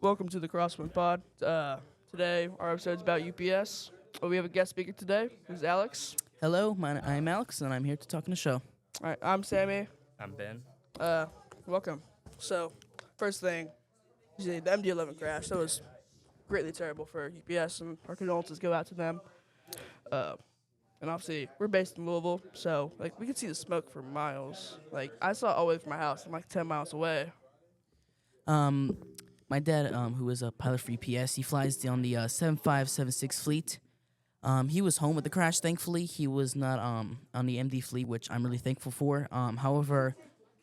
Welcome to the Crosswind Pod. Today, our episode is about UPS. We have a guest speaker today, who's Alex. Hello, I'm Alex, and I'm here to talk on the show. All right, I'm Sammy. I'm Ben. Welcome. So, first thing, the MD-11 crash. That was greatly terrible for UPS, and our condolences go out to them. And obviously, we're based in Louisville, so we could see the smoke for miles. I saw it all the way from my house. I'm 10 miles away. My dad, who is a pilot for UPS, he flies on the 7576 fleet. He was home with the crash, thankfully. He was not on the MD fleet, which I'm really thankful for. However,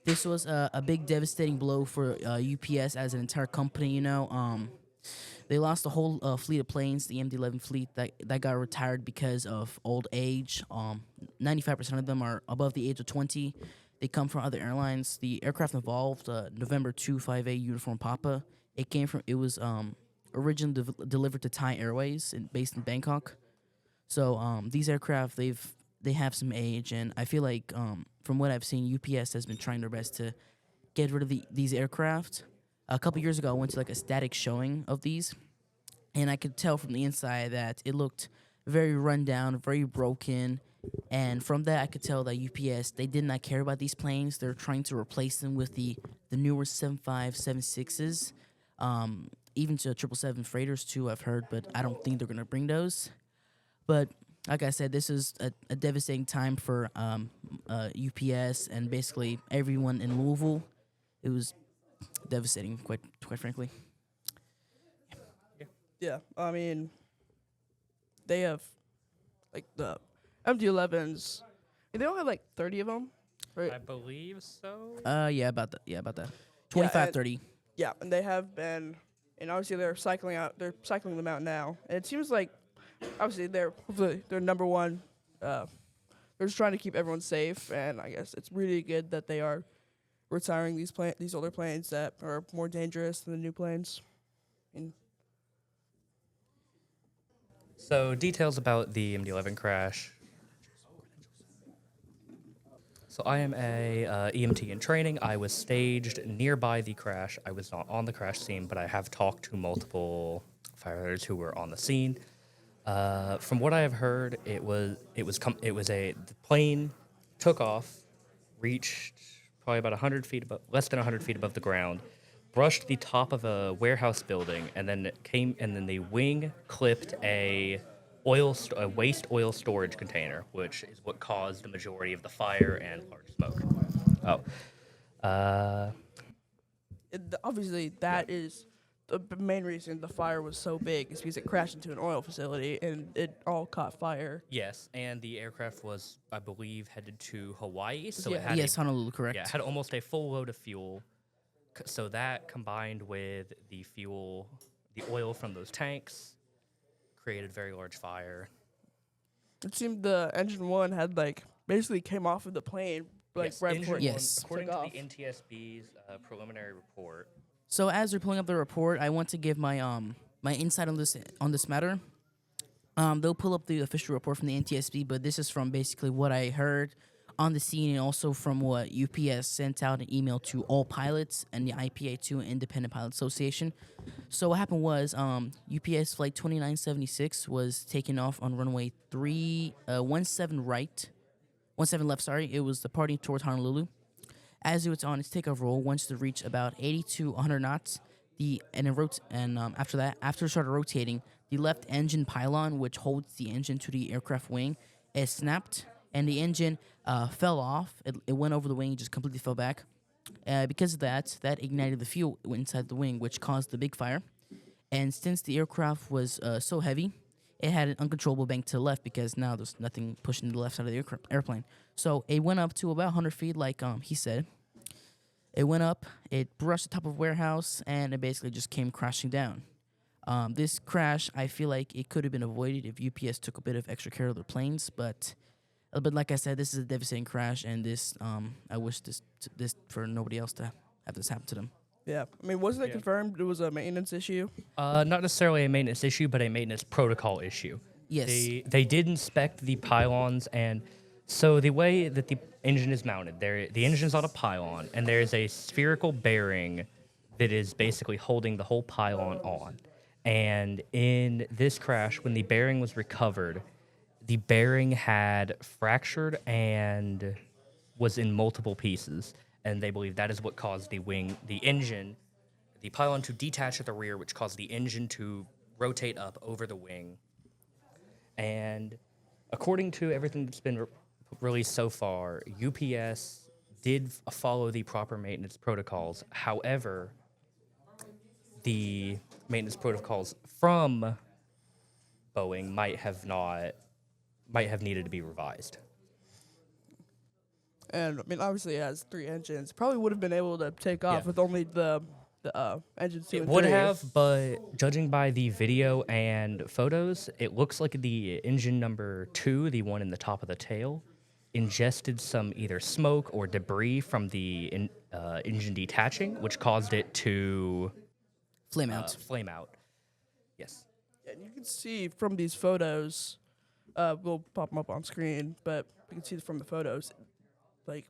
this was a big devastating blow for UPS as an entire company, They lost a whole fleet of planes, the MD-11 fleet, that got retired because of old age. 95% of them are above the age of 20. They come from other airlines. The aircraft involved, November 258 Uniform Papa. It was originally delivered to Thai Airways based in Bangkok. So these aircraft, they have some age, and I feel like from what I've seen, UPS has been trying their best to get rid of these aircraft. A couple years ago, I went to a static showing of these, and I could tell from the inside that it looked very run down, very broken. And from that, I could tell that UPS, they did not care about these planes. They're trying to replace them with the newer 7576s. Even to 777 freighters too, I've heard, but I don't think they're going to bring those. But like I said, this is a devastating time for UPS and basically everyone in Louisville. It was devastating, quite frankly. Yeah, I mean, they have, the MD-11s. They don't have, 30 of them, right? I believe so. Yeah, about that. 25, 30. Yeah, and they have been, and obviously they're cycling them out now. And it seems like, obviously they're number one. They're just trying to keep everyone safe, and I guess it's really good that they are retiring these older planes that are more dangerous than the new planes. So details about the MD-11 crash. So I am a EMT in training. I was staged nearby the crash. I was not on the crash scene, but I have talked to multiple firefighters who were on the scene. From what I have heard, the plane took off, reached probably about 100 feet above, less than 100 feet above the ground, brushed the top of a warehouse building, and then the wing clipped a waste oil storage container, which is what caused the majority of the fire and large smoke. Obviously, that is the main reason the fire was so big is because it crashed into an oil facility and it all caught fire. Yes, and the aircraft was, I believe, headed to Hawaii, so Yeah. it had Honolulu, correct. it had almost a full load of fuel. So that combined with the oil from those tanks, created a very large fire. It seemed the engine one had basically came off of the plane Yes, right before engine it one, Yes. according took to off. the NTSB's preliminary report. So as we're pulling up the report, I want to give my my insight on this matter. They'll pull up the official report from the NTSB, but this is from basically what I heard on the scene and also from what UPS sent out an email to all pilots and the IPA2 Independent Pilot Association. So what happened was UPS flight 2976 was taken off on runway 17 left, sorry. It was departing towards Honolulu. As it was on its takeoff roll, once it reached about 80 to 100 knots, after it started rotating, the left engine pylon, which holds the engine to the aircraft wing, it snapped, and the engine fell off. It went over the wing, just completely fell back. Because of that ignited the fuel inside the wing, which caused the big fire. And since the aircraft was so heavy, it had an uncontrollable bank to the left because now there's nothing pushing the left side of the airplane. So it went up to about 100 feet, like he said. It went up, it brushed the top of a warehouse, and it basically just came crashing down. This crash, I feel like it could have been avoided if UPS took a bit of extra care of their planes, but like I said, this is a devastating crash, and I wish this for nobody else to have this happen to them. Yeah, I mean, wasn't it confirmed it was a maintenance issue? Not necessarily a maintenance issue, but a maintenance protocol issue. Yes. They did inspect the pylons, and so the way that the engine is mounted, the engine's on a pylon, and there's a spherical bearing that is basically holding the whole pylon on. And in this crash, when the bearing was recovered, the bearing had fractured and was in multiple pieces. And they believe that is what caused the pylon to detach at the rear, which caused the engine to rotate up over the wing. And according to everything that's been released so far, UPS did follow the proper maintenance protocols. However, the maintenance protocols from Boeing might have needed to be revised. And I mean, obviously, it has 3 engines. Probably would have been able to take off with only the engine 2 and It would 3. have, but judging by the video and photos, it looks like the engine number 2, the one in the top of the tail, ingested some either smoke or debris from the engine detaching, which caused it to Flame out. flame out. Yes. And you can see from these photos, we'll pop them up on screen, but you can see from the photos, like,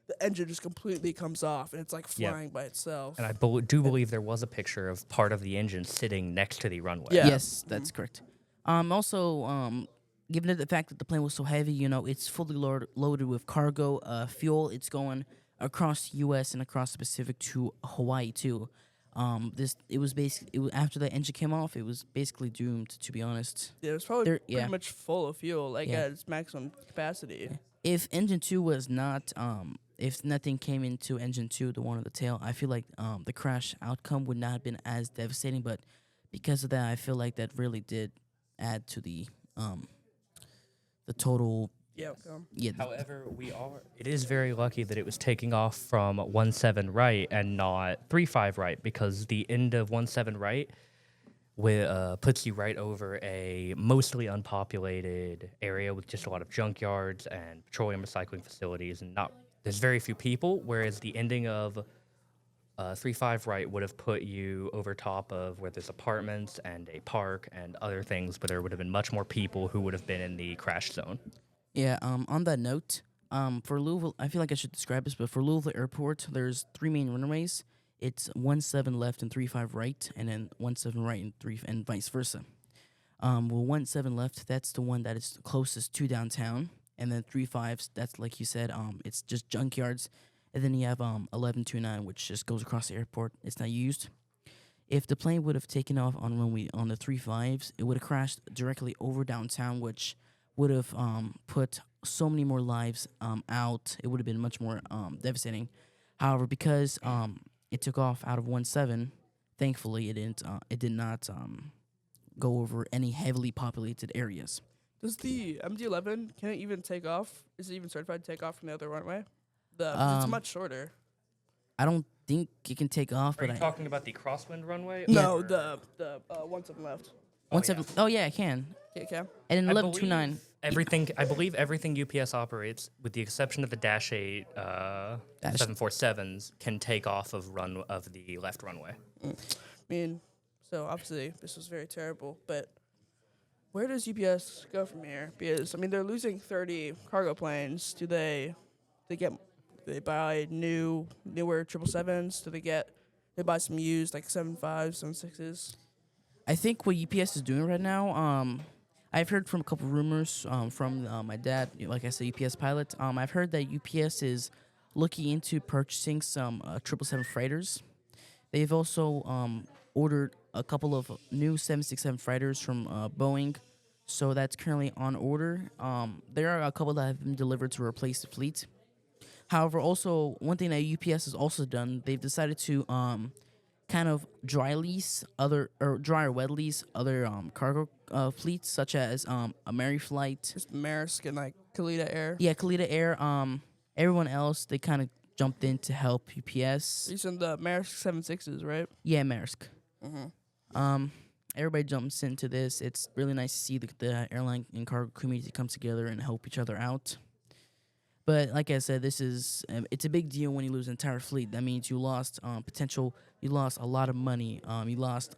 the engine just completely comes off, and it's, like, flying by itself. And I do believe there was a picture of part of the engine sitting next to the runway. Yeah. Yes, that's correct. Also, given the fact that the plane was so heavy, it's fully loaded with cargo, fuel. It's going across the U.S. and across the Pacific to Hawaii too. After the engine came off, it was basically doomed. To be honest, Yeah, it was probably pretty much full of fuel, like at its maximum capacity. if engine 2 was not, if nothing came into engine 2, the one on the tail, I feel like the crash outcome would not have been as devastating. But because of that, I feel like that really did add to the total. Yeah. However, it is very lucky that it was taking off from 17 right and not 35 right, because the end of 17 right puts you right over a mostly unpopulated area with just a lot of junkyards and petroleum recycling facilities, and there's very few people, whereas the ending of 35 right would have put you over top of where there's apartments and a park and other things, but there would have been much more people who would have been in the crash zone. Yeah, on that note, for Louisville, I feel like I should describe this, but for Louisville Airport, there's 3 main runways. It's 17 left and 35 right, and then 17 right and 3 and vice versa. 17 left, that's the one that is closest to downtown, and then 35, that's like you said, it's just junkyards, and then you have 1129, which just goes across the airport. It's not used. If the plane would have taken off on the 35s, it would have crashed directly over downtown, which would have put so many more lives out. It would have been much more devastating. However, because it took off out of 17, thankfully it did not go over any heavily populated areas. Does the MD-11, can it even take off? Is it even certified to take off from the other runway? It's much shorter. I don't think it can take off. Are but you talking about the Crosswind runway? No, or- the 17 left. 17. Oh yeah, it can. Yeah, it can. And then I 1129. believe everything UPS operates, with the exception of the Dash 8 747s, can take off of the left runway. I mean, so obviously this was very terrible, but where does UPS go from here? Because I mean, they're losing 30 cargo planes. Do they buy newer 777s? Do they buy some used like 75s, 76s? I think what UPS is doing right now, I've heard from a couple rumors from my dad, like I said, UPS pilot. I've heard that UPS is looking into purchasing some 777 freighters. They've also ordered a couple of new 767 freighters from Boeing, so that's currently on order. There are a couple that have been delivered to replace the fleet. However, also one thing that UPS has also done, they've decided to kind of dry or wet lease other cargo fleets, such as Ameriflight. Just Maersk and like Kalitta Air. Yeah, Kalitta Air. Everyone else, they kind of jumped in to help UPS. Using the Maersk 76s, right? Yeah, Maersk. Mm-hmm. Everybody jumps into this. It's really nice to see the airline and cargo community come together and help each other out. But like I said, it's a big deal when you lose an entire fleet. That means you lost you lost a lot of money. You lost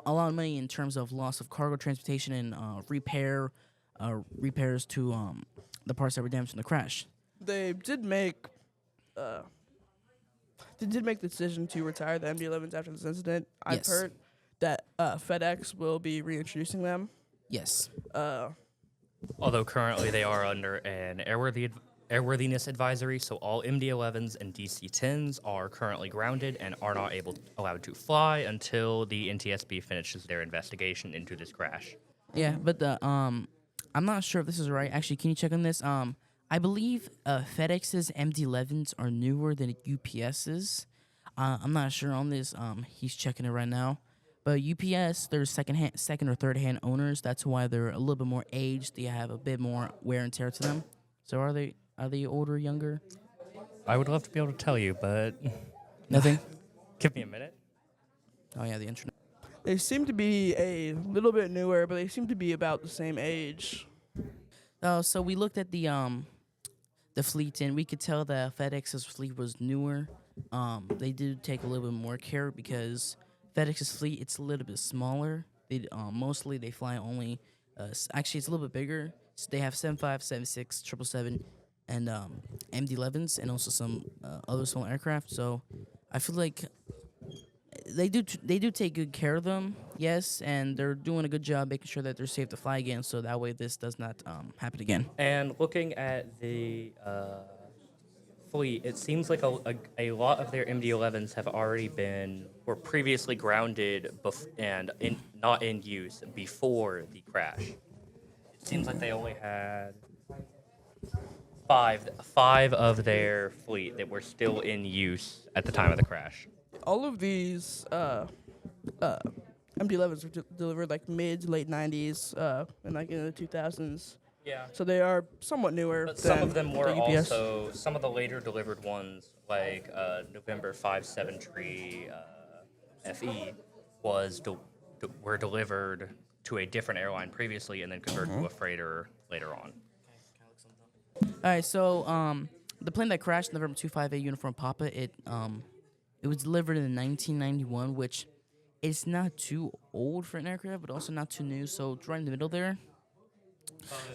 a lot of money in terms of loss of cargo transportation and repairs to the parts that were damaged in the crash. They did make they did make the decision to retire the MD-11s after this incident. I've Yes. heard that FedEx will be reintroducing them. Yes. Although currently they are under an airworthiness advisory, so all MD-11s and DC-10s are currently grounded and are not allowed to fly until the NTSB finishes their investigation into this crash. Yeah, but I'm not sure if this is right. Actually, can you check on this? I believe FedEx's MD-11s are newer than UPS's. I'm not sure on this. He's checking it right now. But UPS, they're second or third hand owners. That's why they're a little bit more aged. They have a bit more wear and tear to them. So are they older, younger? I would love to be able to tell you, but Nothing. give me a minute. Oh yeah, the internet. They seem to be a little bit newer, but they seem to be about the same age. So we looked at the fleet, and we could tell that FedEx's fleet was newer. They did take a little bit more care because FedEx's fleet, it's a little bit smaller. They mostly they fly only. Actually, it's a little bit bigger. So they have 75, 76, 777, and MD-11s, and also some other small aircraft. So I feel like they do take good care of them, yes, and they're doing a good job making sure that they're safe to fly again. So that way this does not happen again. And looking at the fleet, it seems like a lot of their MD-11s were previously grounded and not in use before the crash. It seems like they only had five of their fleet that were still in use at the time of the crash. All of these MD-11s were delivered like mid to late 90s and like in the 2000s. Yeah. So they are somewhat newer. But than some of them were the UPS. also, some of the later delivered ones, like November 573 FE, were delivered to a different airline previously and then converted to a freighter later on. All right, so the plane that crashed, November 258 Uniform Papa, it was delivered in 1991, which is not too old for an aircraft, but also not too new. So it's right in the middle there.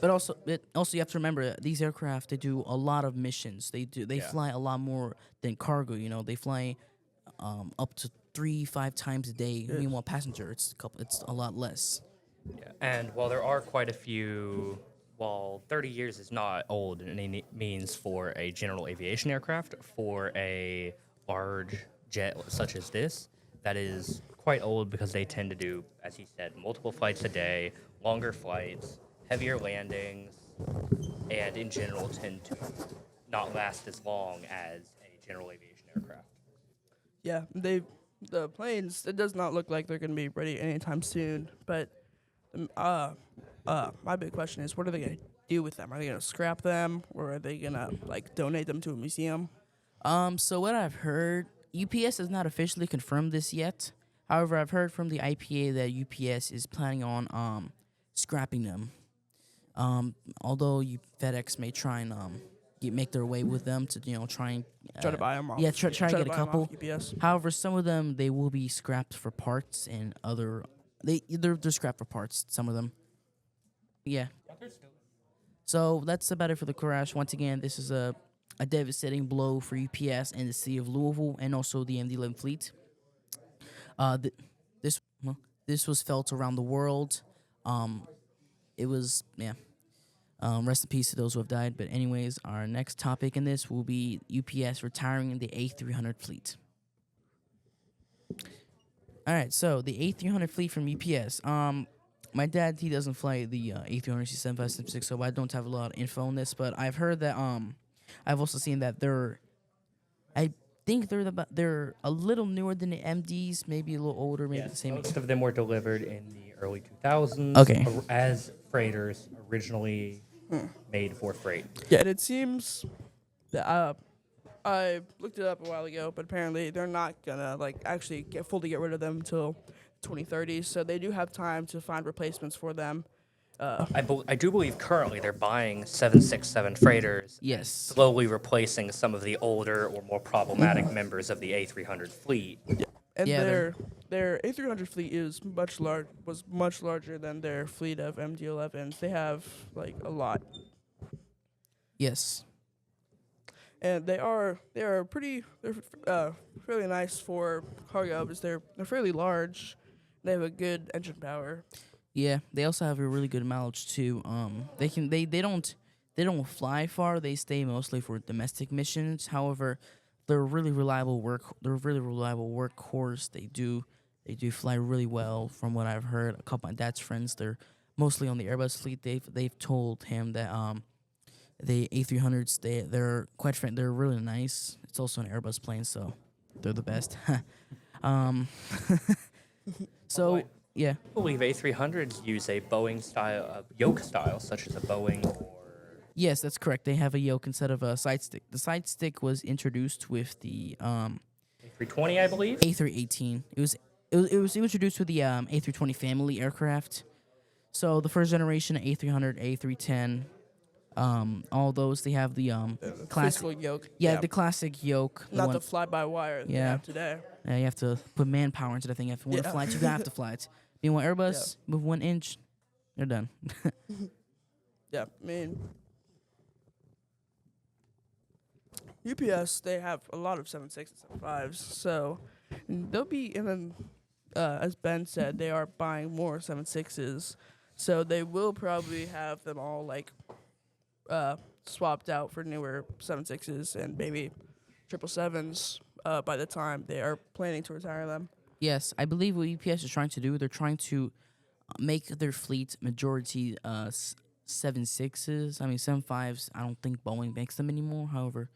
But also you have to remember these aircraft, they do a lot of missions. They fly a lot more than cargo. You know, they fly up to 3-5 times a day. Meanwhile, passenger it's a lot less. Yeah. And while there are quite a few, while 30 years is not old in any means for a general aviation aircraft, for a large jet such as this, that is quite old because they tend to do, as he said, multiple flights a day, longer flights, heavier landings, and in general tend to not last as long as a general aviation aircraft. Yeah, the planes, it does not look like they're going to be ready anytime soon. But my big question is, what are they going to do with them? Are they going to scrap them, or are they going to like donate them to a museum? So what I've heard, UPS has not officially confirmed this yet. However, I've heard from the IPA that UPS is planning on scrapping them. Although FedEx may try and make their way with them to try and Try to buy them off. yeah try to to get a buy 'em couple. off UPS. However, some of them they will be scrapped for parts and they're scrapped for parts. Some of them, yeah. So that's about it for the crash. Once again, this is a devastating blow for UPS and the city of Louisville and also the MD-11 fleet. This was felt around the world. It was, rest in peace to those who have died. But anyways, our next topic in this will be UPS retiring the A300 fleet. All right, so the A300 fleet from UPS. My dad, he doesn't fly the A300, he's 7576, so I don't have a lot of info on this. But I've heard that, I've also seen that I think they're a little newer than the MDs, maybe a little older, maybe the same. Most of them were delivered in the early 2000s Okay. As freighters originally made for freight. Yeah, and it seems that I looked it up a while ago, but apparently they're not gonna actually fully get rid of them until 2030. So they do have time to find replacements for them. I do believe currently they're buying 767 freighters, Yes. slowly replacing some of the older or more problematic members of the A300 fleet. And Yeah, their A300 fleet was much larger than their fleet of MD-11s. They have a lot. Yes. and they are pretty fairly nice for cargo because they're fairly large. They have a good engine power. Yeah, they also have a really good mileage too. They don't fly far. They stay mostly for domestic missions. However, they're a really reliable workhorse. They do fly really well from what I've heard. A couple of my dad's friends, they're mostly on the Airbus fleet. They've told him that the A300s they're quite they're really nice. It's also an Airbus plane, so they're the best. um, so I yeah. believe A300s use a Boeing style, yoke style, such as a Boeing or. Yes, that's correct. They have a yoke instead of a side stick. The side stick was introduced with the A320, I believe. A318. It was introduced with the A320 family aircraft. So the first generation A300, A310, all those they have the classic Physical yoke. the classic yoke. Not one, the fly-by-wire that they Yeah. have today. you have to put manpower into the thing. If you want to Yeah. fly it, you have to fly it. Meanwhile, Airbus move 1 inch, they're done. Yeah, I mean, UPS, they have a lot of 7.6 and 7.5s, so they'll be, and then, as Ben said, they are buying more 7.6s, so they will probably have them all, like, swapped out for newer 7.6s and maybe 777s by the time they are planning to retire them. Yes, I believe what UPS is trying to do, they're trying to make their fleet majority 7.6s. I mean, 7.5s, I don't think Boeing makes them anymore. However,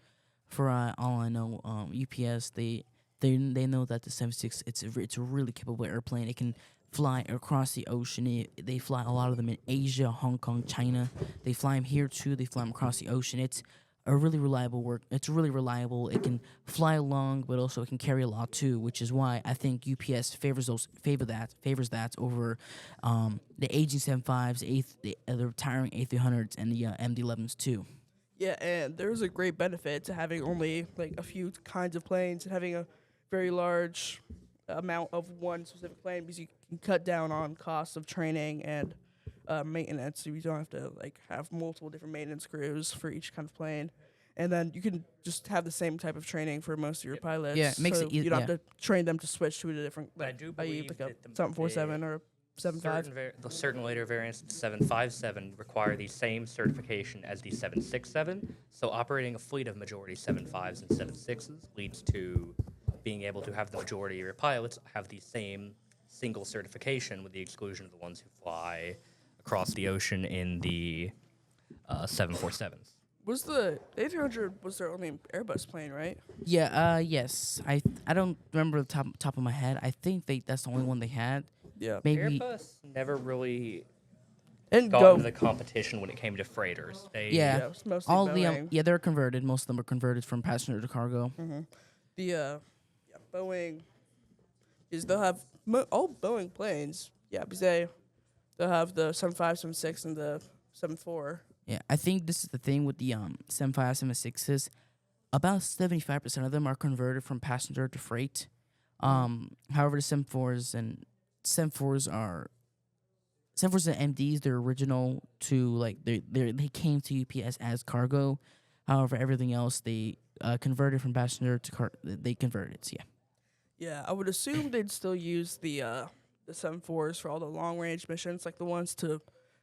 for all I know, UPS, they know that the 7.6, it's a really capable airplane. It can fly across the ocean. They fly a lot of them in Asia, Hong Kong, China. They fly them here too. They fly them across the ocean. It's a really reliable work. It's really reliable. It can fly long, but also it can carry a lot too, which is why I think UPS favors that over the aging 7.5s, the retiring A300s, and the MD-11s too. Yeah, and there's a great benefit to having only like a few kinds of planes and having a very large amount of one specific plane because you can cut down on costs of training and maintenance. So you don't have to like have multiple different maintenance crews for each kind of plane. And then you can just have the same type of training for most of your pilots. Yeah, it makes so it easy. you don't have to train them to switch to a different, I like, do i.e. believe like a that the 747 or a 7.5. The certain later variants, 757, require the same certification as the 767. So operating a fleet of majority 7.5s and 7.6s leads to being able to have the majority of your pilots have the same single certification, with the exclusion of the ones who fly across the ocean in the 747s. Was the A300 was their only Airbus plane, right? Yeah. Yes. I don't remember the top of my head. I think that's the only one they had. Yeah. Maybe. Airbus never really And got go. into the competition when it came to freighters. They, Yeah. Yeah, it's mostly All the Boeing. they're converted. Most of them are converted from passenger to cargo. The Boeing is they'll have all Boeing planes. Yeah, because they'll have the 7.5, 7.6, and the 7.4. Yeah, I think this is the thing with the 7.5, 7.6s. About 75% of them are converted from passenger to freight. However, the 7.4s and 7.4s and MDs, they're original to like they came to UPS as cargo. However, everything else they converted from passenger to they converted. So yeah. Yeah, I would assume they'd still use the 7.4s for all the long range missions, like the ones to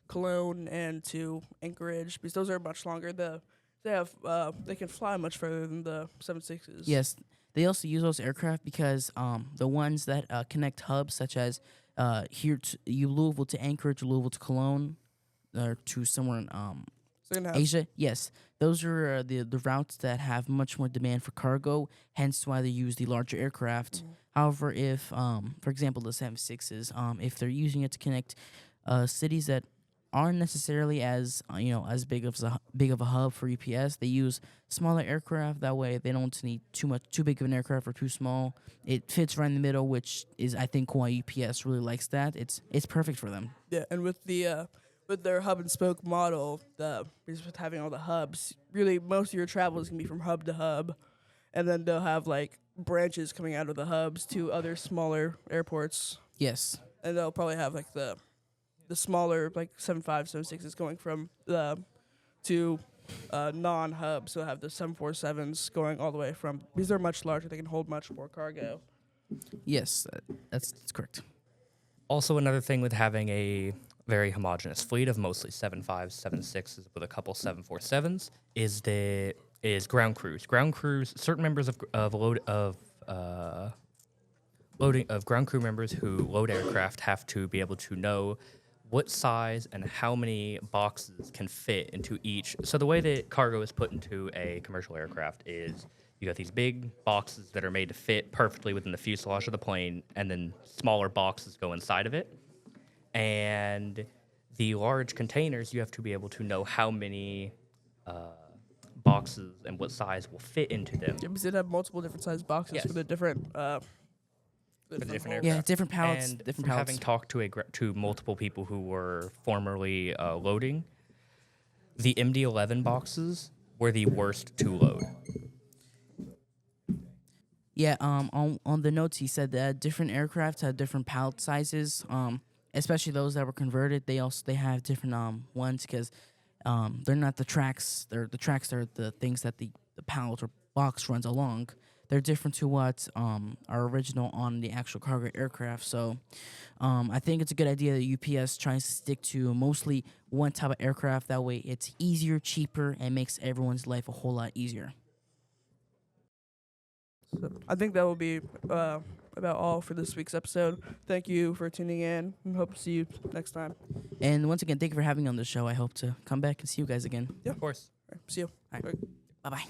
Cologne and to Anchorage, because those are much longer. They can fly much further than the 7.6s. Yes, they also use those aircraft because the ones that connect hubs, such as here to Louisville to Anchorage, Louisville to Cologne, or to somewhere in So they're gonna have Asia. Yes, those are the routes that have much more demand for cargo. Hence, why they use the larger aircraft. However, if for example the 7.6s, if they're using it to connect cities that aren't necessarily as as big of a hub for UPS, they use smaller aircraft. That way, they don't need too big of an aircraft or too small. It fits right in the middle, which is I think why UPS really likes that. It's perfect for them. Yeah, and with the with their hub and spoke model, because with having all the hubs, really most of your travel is gonna be from hub to hub, and then they'll have like branches coming out of the hubs to other smaller airports, Yes. and they'll probably have like the smaller like 7.5, 7.6s going from to non-hub, so have the 747s going all the way from, because they're much larger, they can hold much more cargo. Yes, that's correct. Also, another thing with having a very homogeneous fleet of mostly 75s, 76s with a couple 747s is ground crews. Ground crews, certain members of ground crew members who load aircraft have to be able to know what size and how many boxes can fit into each. So the way that cargo is put into a commercial aircraft is you got these big boxes that are made to fit perfectly within the fuselage of the plane, and then smaller boxes go inside of it. And the large containers, you have to be able to know how many boxes and what size will fit into them. Yeah, because they'd have multiple different size boxes Yes. for the different. For the different holds. Yeah, aircraft. different pallets. And Different from pallets. having talked to multiple people who were formerly loading, the MD-11 boxes were the worst to load. Yeah, on the notes he said that different aircraft have different pallet sizes. Especially those that were converted, they have different ones because they're not the tracks. The tracks are the things that the pallet or box runs along. They're different to what are original on the actual cargo aircraft. So I think it's a good idea that UPS tries to stick to mostly one type of aircraft. That way it's easier, cheaper, and makes everyone's life a whole lot easier. So I think that will be about all for this week's episode. Thank you for tuning in, and hope to see you next time. And once again, thank you for having me on the show. I hope to come back and see you guys again. Of course. All right, see you. All right. All right.